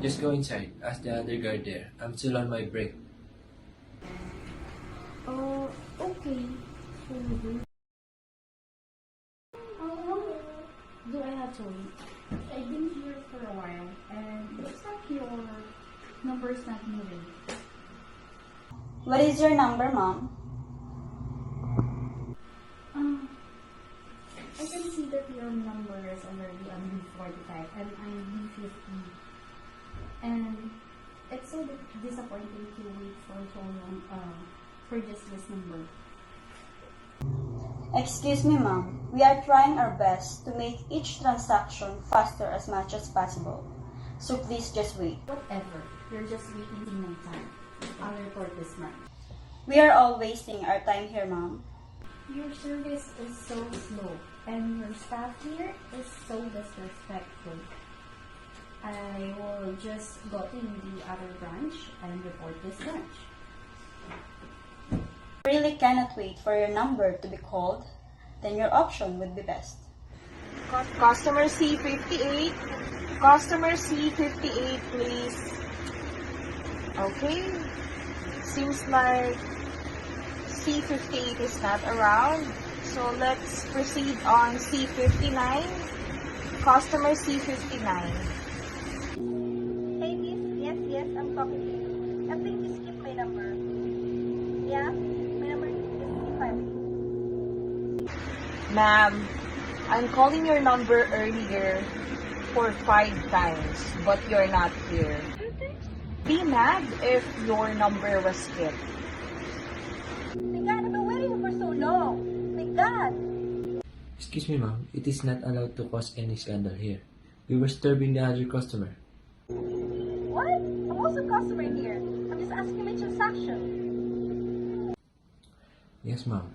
Just go inside. Ask the other guard there. I'm still on my break. Okay. Do I have to wait? I've been here for a while, and looks like your number is not moving. What is your number, Mom? I can see that your number is already on B45, and I'm B50. And it's so disappointing to wait for so long for just this number. Excuse me, Mom. We are trying our best to make each transaction faster as much as possible. So please just wait. Whatever. You're just wasting my time. I'll report this man. We are all wasting our time here, Mom. Your service is so slow, and your staff here is so disrespectful. I will just go to the other branch and report this branch. Really cannot wait for your number to be called, then your option would be best. Customer C58. Customer C58, please. Okay. Seems like C58 is not around. So let's proceed on C59. Customer C59. Hey, miss. Yes, I'm talking to you. I think you skipped my number. Yeah? My number is 55. Ma'am, I'm calling your number earlier for 5 times, but you're not here. Be mad if your number was skipped. My God, I've been waiting for so long. My God. Excuse me, ma'am. It is not allowed to cause any scandal here. We were disturbing the other customer. What? I'm also a customer here. I'm just asking my transaction. Yes, ma'am.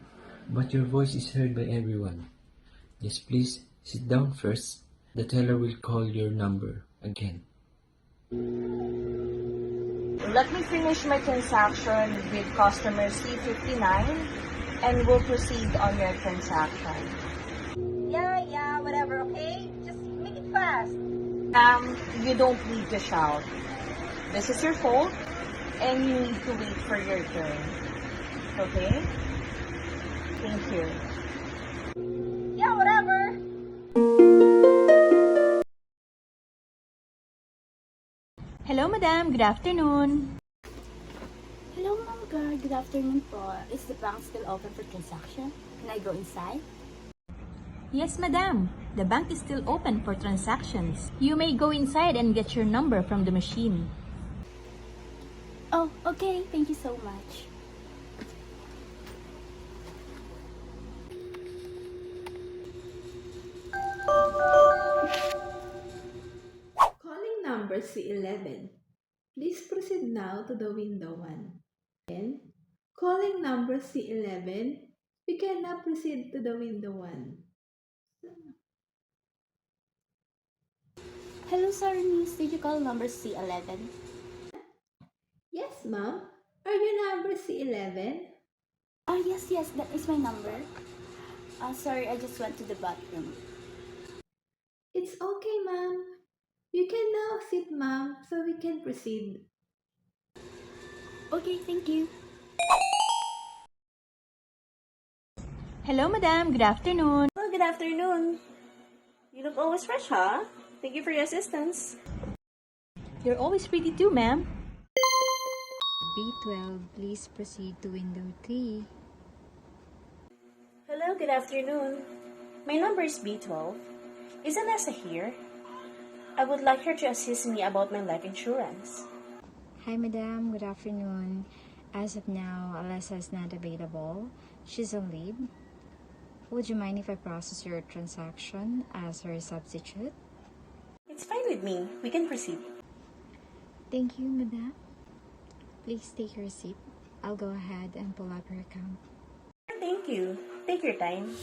But your voice is heard by everyone. Yes, please sit down first. The teller will call your number again. Let me finish my transaction with customer C59 and we'll proceed on your transaction. Yeah, whatever, okay? Just make it fast. You don't need to shout. This is your fault and you need to wait for your turn. Okay? Thank you. Yeah, whatever. Hello, madam. Good afternoon. Hello, Ma'am Guard. Good afternoon po. Is the bank still open for transaction? Can I go inside? Yes, madam. The bank is still open for transactions. You may go inside and get your number from the machine. Oh, okay. Thank you so much. Calling number C11. Please proceed now to the window 1. Then, calling number C11, you can now proceed to the window 1. Hello, sorry, miss. Did you call number C11? Yes, ma'am. Are you number C11? Oh, yes, that is my number. Sorry, I just went to the bathroom. It's okay, ma'am. You can now sit, ma'am, so we can proceed. Okay, thank you. Hello, madam. Good afternoon. Well, good afternoon. You look always fresh, huh? Thank you for your assistance. You're always pretty too, ma'am. B12, please proceed to window 3. Hello, good afternoon. My number is B12. Is Anessa here? I would like her to assist me about my life insurance. Hi, madam. Good afternoon. As of now, Alessa is not available. She's on leave. Would you mind if I process your transaction as her substitute? It's fine with me. We can proceed. Thank you, madam. Please take your seat. I'll go ahead and pull up your account. Thank you. Take your time.